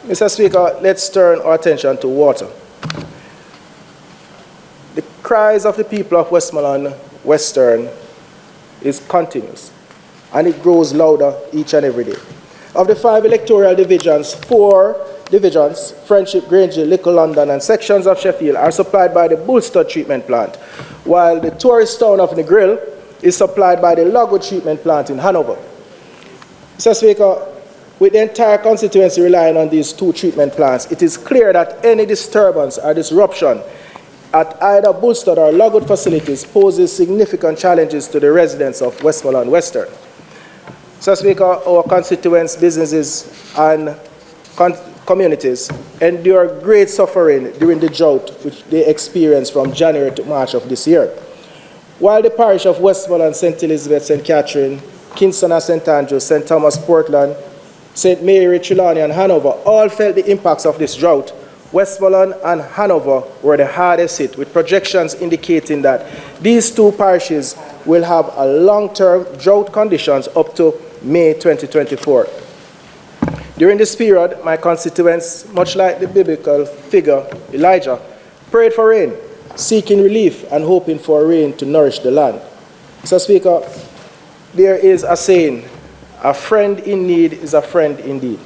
Mr. Speaker, let's turn our attention to water. The cries of the people of Westmoreland Western is continuous, and it grows louder each and every day. Of the 5 electoral divisions, 4 divisions, Friendship, Grange, Little London, and sections of Sheffield, are supplied by the Bullstud treatment plant, while the tourist town of Negril is supplied by the Logwood treatment plant in Hanover. Mr. Speaker, with the entire constituency relying on these 2 treatment plants, it is clear that any disturbance or disruption at either Bullstud or Logwood facilities poses significant challenges to the residents of Westmoreland Western. Mr. Speaker, our constituents, businesses, and communities endure great suffering during the drought which they experienced from January to March of this year. While the parish of Westmoreland, St. Elizabeth, St. Catherine, Kingston and St. Andrews, St. Thomas, Portland, St. Mary, Trelawney, and Hanover all felt the impacts of this drought, Westmoreland and Hanover were the hardest hit, with projections indicating that these 2 parishes will have a long-term drought conditions up to May 2024. During this period, my constituents, much like the biblical figure Elijah, prayed for rain, seeking relief and hoping for rain to nourish the land. Mr. Speaker, there is a saying, a friend in need is a friend indeed.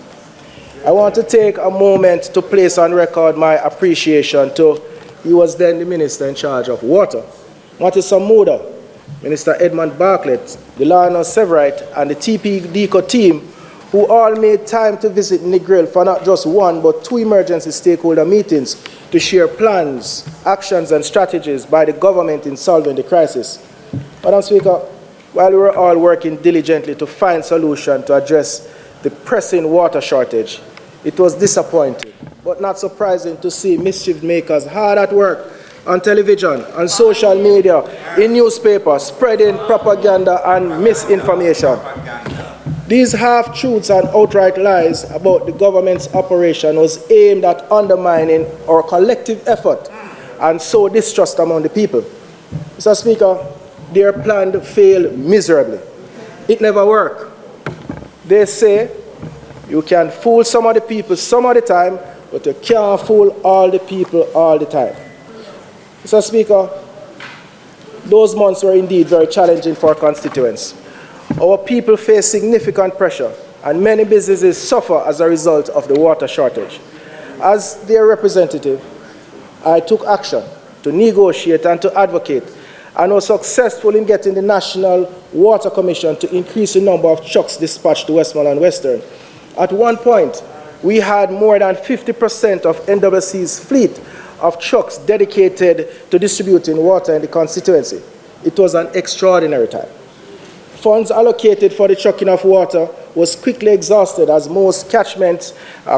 I want to take a moment to place on record my appreciation to, he was then the minister in charge of water, Matissa Muda, Minister Edmund Bartlett, Delano Severite, and the TP-DECO team, who all made time to visit Negril for not just 1 but 2 emergency stakeholder meetings to share plans, actions, and strategies by the government in solving the crisis. Madam Speaker, while we were all working diligently to find solutions to address the pressing water shortage, it was disappointing, but not surprising to see mischief makers hard at work on television, on social media, in newspapers, spreading propaganda and misinformation. These half-truths and outright lies about the government's operation was aimed at undermining our collective effort and sow distrust among the people. Mr. Speaker, their plan failed miserably. It never worked. They say you can fool some of the people some of the time, but you can't fool all the people all the time. Mr. Speaker, those months were indeed very challenging for our constituents. Our people face significant pressure, and many businesses suffer as a result of the water shortage. As their representative, I took action to negotiate and to advocate, and was successful in getting the National Water Commission to increase the number of trucks dispatched to Westmoreland Western. At one point, we had more than 50% of NWC's fleet of trucks dedicated to distributing water in the constituency. It was an extraordinary time. Funds allocated for the trucking of water was quickly exhausted as most catchments,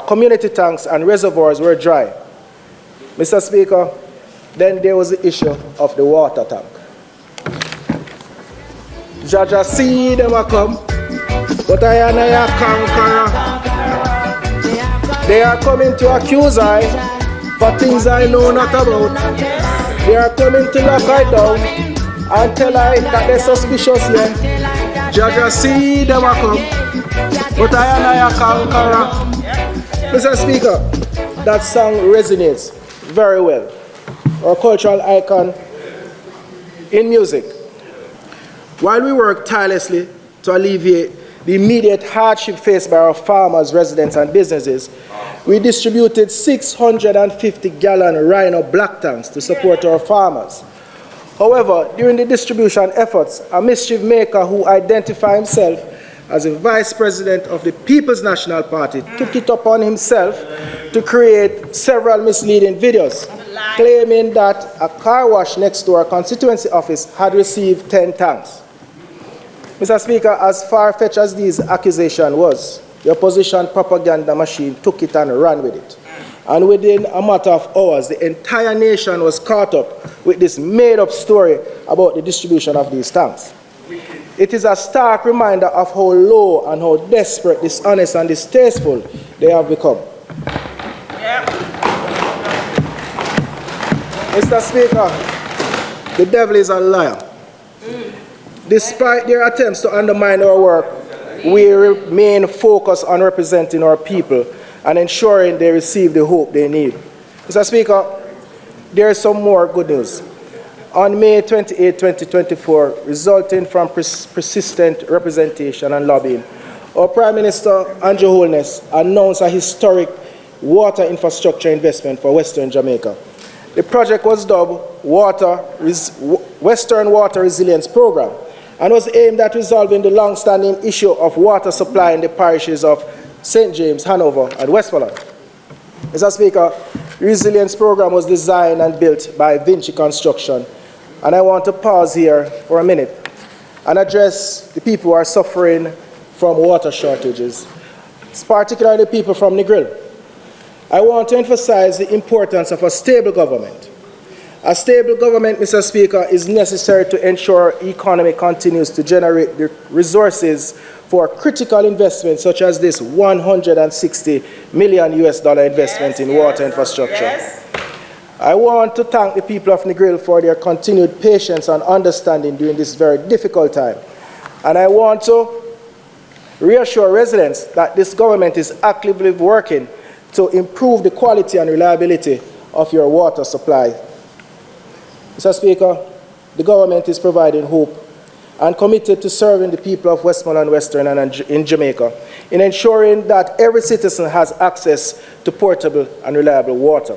community tanks, and reservoirs were dry. Mr. Speaker, then there was the issue of the water tank. Jaja see them a come, but I and I a conqueror. They are coming to accuse I for things I know not about. They are coming to lock I down and tell I that they're suspicious here. Jaja see them a come, but I and I a conqueror. Mr. Speaker, that song resonates very well. Our cultural icon in music. While we work tirelessly to alleviate the immediate hardship faced by our farmers, residents, and businesses, we distributed 650-gallon Rhino black tanks to support our farmers. However, during the distribution efforts, a mischief maker who identified himself as a vice president of the People's National Party took it upon himself to create several misleading videos, claiming that a car wash next to our constituency office had received 10 tanks. Mr. Speaker, as far-fetched as these accusations was, the opposition propaganda machine took it and ran with it. And within a matter of hours, the entire nation was caught up with this made-up story about the distribution of these tanks. It is a stark reminder of how low and how desperate, dishonest, and distasteful they have become. Mr. Speaker, the devil is a liar. Despite their attempts to undermine our work, we remain focused on representing our people and ensuring they receive the hope they need. Mr. Speaker, there is some more good news. On May 28, 2024, resulting from persistent representation and lobbying, our Prime Minister and Your Holiness announced a historic water infrastructure investment for Western Jamaica. The project was dubbed Western Water Resilience Program and was aimed at resolving the long-standing issue of water supply in the parishes of St. James, Hanover, and Westmoreland. Mr. Speaker, the Resilience Program was designed and built by Vinci Construction, and I want to pause here for a minute and address the people who are suffering from water shortages, particularly the people from Negril. I want to emphasize the importance of a stable government. A stable government, Mr. Speaker, is necessary to ensure the economy continues to generate the resources for critical investments such as this $160 million investment in water infrastructure. Yes. I want to thank the people of Negril for their continued patience and understanding during this very difficult time. And I want to reassure residents that this government is actively working to improve the quality and reliability of your water supply. Mr. Speaker, the government is providing hope and committed to serving the people of Westmoreland, Western, and in Jamaica in ensuring that every citizen has access to portable and reliable water.